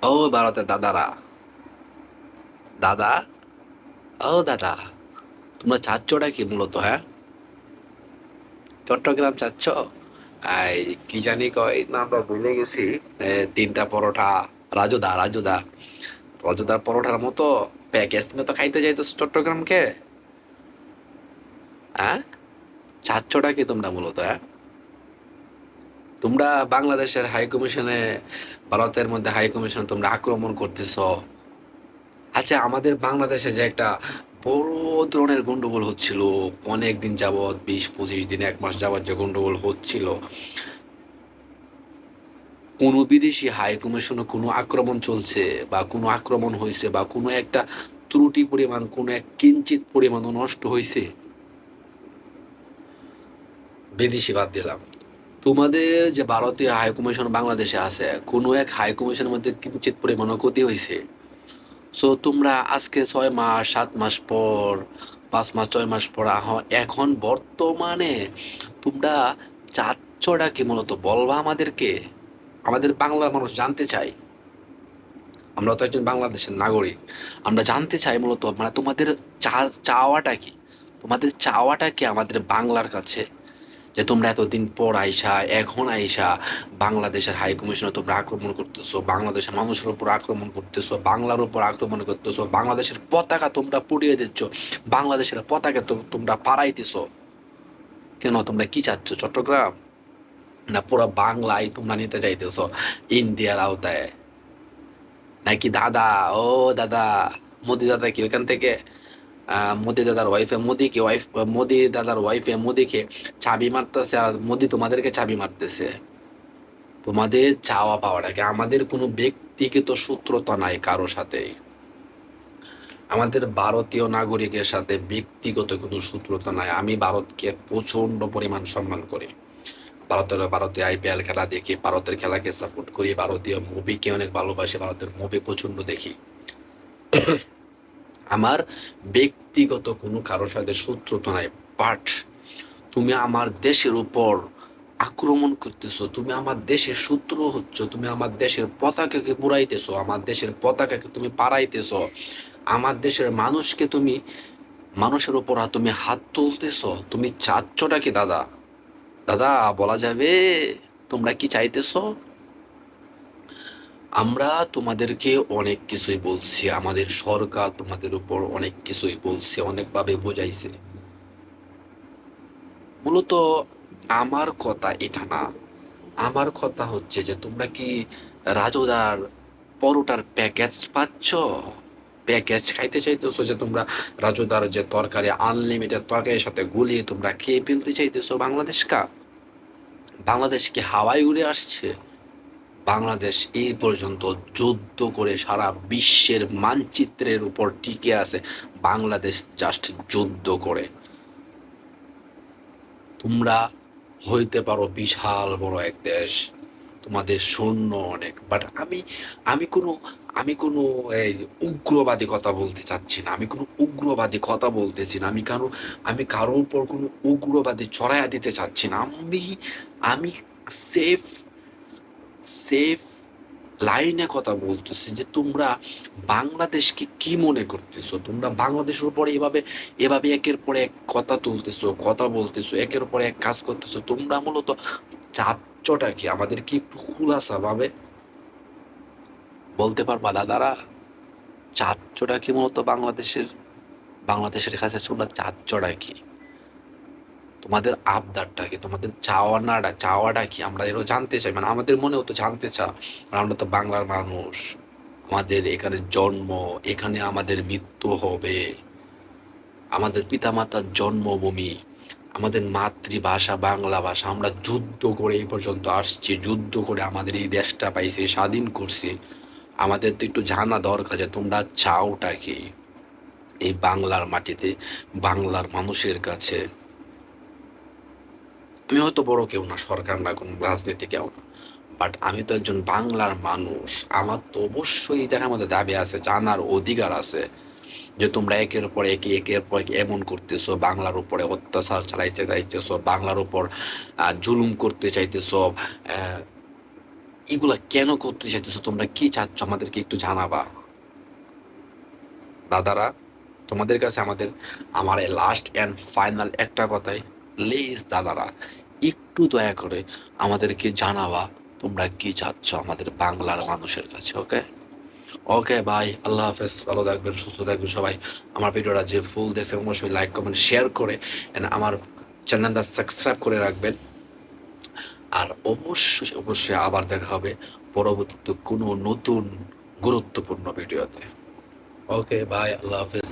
ও ভারতের দাদারা, দাদা, ও দাদা, তোমরা চাচ্ছটা কি মূলত, হ্যাঁ? চট্টগ্রাম চাচ্ছ? এই কি জানি কয় নামটা ভুলে গেছি। তিনটা পরোটা, রাজুদা, রাজুদা, রাজুদার পরোটার মতো প্যাকেজ মতো খাইতে যাইতেছো চট্টগ্রামকে, হ্যাঁ? চাচ্ছটা কি তোমরা মূলত, হ্যাঁ? তোমরা বাংলাদেশের হাই কমিশনে, ভারতের মধ্যে হাই কমিশনে তোমরা আক্রমণ করতেছো। আচ্ছা, আমাদের বাংলাদেশে যে একটা বড় ধরনের গন্ডগোল হচ্ছিল অনেক দিন যাবৎ, 20-25 দিন, 1 মাস যাবৎ যে গন্ডগোল হচ্ছিল, কোনো বিদেশি হাই কমিশনে কোনো আক্রমণ চলছে বা কোনো আক্রমণ হয়েছে বা কোনো একটা ত্রুটি পরিমাণ, কোনো এক কিঞ্চিত পরিমাণও নষ্ট হয়েছে? বিদেশি বাদ দিলাম, তোমাদের যে ভারতীয় হাই কমিশন বাংলাদেশে আছে, কোনো এক হাই কমিশনের মধ্যে কিঞ্চিত পরিমাণও ক্ষতি হয়েছে? সো তোমরা আজকে 6 মাস, 7 মাস পর, 5 মাস, 6 মাস পর এখন বর্তমানে তোমরা চাচ্ছটা কি মূলত বলবা আমাদেরকে? আমাদের বাংলার মানুষ জানতে চাই, আমরা তো একজন বাংলাদেশের নাগরিক, আমরা জানতে চাই মূলত মানে তোমাদের চাওয়াটা কি? তোমাদের চাওয়াটা কি আমাদের বাংলার কাছে? যে তোমরা এতদিন পর আইসা, এখন আইসা বাংলাদেশের হাই কমিশনে তোমরা আক্রমণ করতেছো, বাংলাদেশের মানুষের উপর আক্রমণ করতেছো, বাংলার উপর আক্রমণ করতেছো, বাংলাদেশের পতাকা তোমরা পুড়িয়ে দিচ্ছ, বাংলাদেশের পতাকা তো তোমরা পাড়াইতেছো। কেন, তোমরা কি চাচ্ছ? চট্টগ্রাম না পুরো বাংলায় তোমরা নিতে চাইতেছো ইন্ডিয়ার আওতায়? নাকি দাদা, ও দাদা, মোদি দাদা কি ওইখান থেকে মোদি দাদার ওয়াইফে মোদিকে ওয়াইফ, মোদি দাদার ওয়াইফে মোদিকে চাবি মারতেছে আর মোদি তোমাদেরকে চাবি মারতেছে? তোমাদের চাওয়া পাওয়াটাকে, আমাদের কোনো ব্যক্তিগত সূত্রতা নাই কারো সাথে, আমাদের ভারতীয় নাগরিকের সাথে ব্যক্তিগত কোনো সূত্রতা নাই। আমি ভারতকে প্রচন্ড পরিমাণ সম্মান করি, ভারতীয় আইপিএল খেলা দেখি, ভারতের খেলাকে সাপোর্ট করি, ভারতীয় মুভিকে অনেক ভালোবাসি, ভারতের মুভি প্রচন্ড দেখি। আমার ব্যক্তিগত কোনো কারোর সাথে শত্রুতা নাই। বাট তুমি আমার দেশের উপর আক্রমণ করতেছো, তুমি আমার দেশের শত্রু হচ্ছ, তুমি আমার দেশের পতাকাকে পুরাইতেছো, আমার দেশের পতাকাকে তুমি পাড়াইতেছো, আমার দেশের মানুষকে তুমি, মানুষের উপর তুমি হাত তুলতেছো। তুমি চাচ্ছটা কি দাদা? দাদা, বলা যাবে তোমরা কি চাইতেছো? আমরা তোমাদেরকে অনেক কিছুই বলছি, আমাদের সরকার তোমাদের উপর অনেক কিছুই বলছে, অনেকভাবে বোঝাইছে। মূলত আমার কথা এটা না, আমার কথা হচ্ছে যে তোমরা কি রাজুদার পরোটার প্যাকেজ পাচ্ছ? প্যাকেজ খাইতে চাইতেছো যে তোমরা রাজুদার যে তরকারি, আনলিমিটেড তরকারির সাথে গুলিয়ে তোমরা খেয়ে ফেলতে চাইতেছো বাংলাদেশ কি হাওয়ায় উড়ে আসছে? বাংলাদেশ এই পর্যন্ত যুদ্ধ করে সারা বিশ্বের মানচিত্রের উপর টিকে আছে, বাংলাদেশ জাস্ট যুদ্ধ করে। তোমরা হইতে পারো বিশাল বড় এক দেশ, তোমাদের সৈন্য অনেক, বাট আমি কোনো, আমি কোনো এই উগ্রবাদী কথা বলতে চাচ্ছি না, আমি কোনো উগ্রবাদী কথা বলতেছি না, আমি কারো উপর কোনো উগ্রবাদী চড়াইয়া দিতে চাচ্ছি না। আমি সেফ, সেফ লাইনে কথা বলতেছি যে তোমরা বাংলাদেশকে কি মনে করতেছো, তোমরা বাংলাদেশের উপরে এভাবে, এভাবে একের পর এক কথা তুলতেছো, কথা বলতেছো, একের পর এক কাজ করতেছো। তোমরা মূলত চাচ্ছটা কি? আমাদের কি একটু খুলাসা ভাবে বলতে পারবা দাদারা? চাচ্ছটা কি মূলত বাংলাদেশের কাছে তোমরা চাচ্ছটা কি? তোমাদের আবদারটা কি? তোমাদের চাওয়াটা কি? আমরা এটাও জানতে চাই, মানে আমাদের মনেও তো জানতে চাও। আর আমরা তো বাংলার মানুষ, আমাদের এখানে জন্ম, এখানে আমাদের মৃত্যু হবে, আমাদের পিতামাতার জন্মভূমি, আমাদের মাতৃভাষা বাংলা ভাষা, আমরা যুদ্ধ করে এই পর্যন্ত আসছি, যুদ্ধ করে আমাদের এই দেশটা পাইছি, স্বাধীন করছি। আমাদের তো একটু জানা দরকার যে তোমরা চাওটা কি এই বাংলার মাটিতে, বাংলার মানুষের কাছে। আমি হয়তো বড় কেউ না, সরকার না, কোনো রাজনীতি কেউ না, বাট আমি তো একজন বাংলার মানুষ, আমার তো অবশ্যই এই জায়গার মধ্যে দাবি আছে, জানার অধিকার আছে যে তোমরা একের পর এক এমন করতেছো, বাংলার উপরে অত্যাচার চালাইতে চাইতেছো, বাংলার উপর জুলুম করতে চাইতেছো, এগুলা কেন করতে চাইতেছো, তোমরা কি চাচ্ছ আমাদেরকে একটু জানাবা। দাদারা, তোমাদের কাছে আমার লাস্ট এন্ড ফাইনাল একটা কথাই, প্লিজ দাদারা একটু দয়া করে আমাদেরকে জানাবা তোমরা কি চাচ্ছ আমাদের বাংলার মানুষের কাছে। ওকে, ওকে ভাই, আল্লাহ হাফেজ, ভালো থাকবেন, সুস্থ থাকবেন সবাই। আমার ভিডিওটা যে ফুল দেখে অবশ্যই লাইক কমেন্ট শেয়ার করে and আমার চ্যানেলটা সাবস্ক্রাইব করে রাখবেন। আর অবশ্যই অবশ্যই আবার দেখা হবে পরবর্তীতে কোনো নতুন গুরুত্বপূর্ণ ভিডিওতে। ওকে, বাই, আল্লাহ হাফেজ।